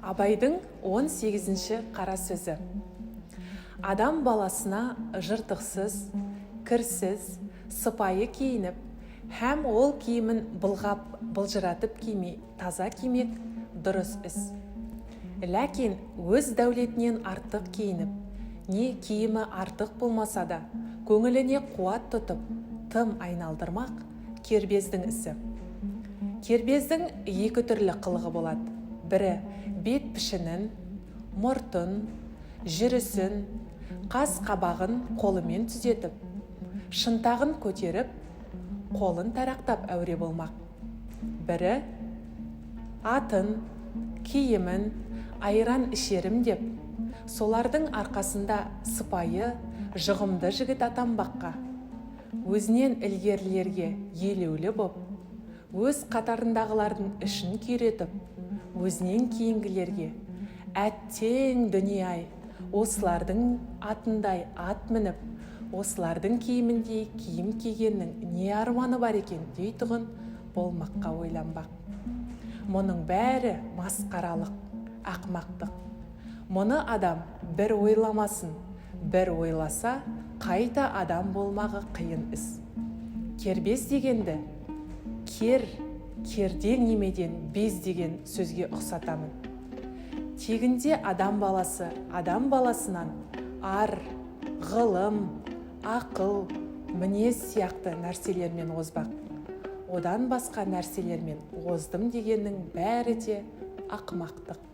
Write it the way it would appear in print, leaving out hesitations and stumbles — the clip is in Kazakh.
Абайдың 18-ші қара сөзі. Адам баласына жыртықсыз, кірсіз, сыпайы киініп, һәм ол киімін былғап, былжыратып кимей, таза кимек дұрыс іс. Ләкин өз дәулетінен артық киініп, не киімі артық болмаса да, көңіліне қуат тұтып, тым айналдырмақ кербездің ісі. Кербездің екі түрлі қылығы болады. Бірі бет пішінін, мұртын, жүрісін, қас қабағын қолымен түзетіп, шынтағын көтеріп, қолын тарақтап әуре болмақ. Бірі атын, киімін, айран ішерім деп, солардың арқасында сыпайы, жығымды жігіт атанбаққа, өзінен ілгерілерге елеулі боп, өз қатарындағылардың ішін күйретіп, өзінен кейінгілерге әттең дүние-ай, осылардың атындай ат мініп, осылардың киіміндей киім кигеннің не арманы бар екен дейтұғын болмаққа ойланбақ. Мұның бәрі масқаралық, ақмақтық. Мұны адам бір ойламасын, бір ойласа, қайта адам болмағы қиын іс. Кербез дегенді керден немеден без деген сөзге ұқсатамын. Тегінде адам баласы адам баласынан ар, ғылым, ақыл, мінез сияқты нәрселермен озбақ. Одан басқа нәрселермен оздым дегеннің бәрі де ақымақтық.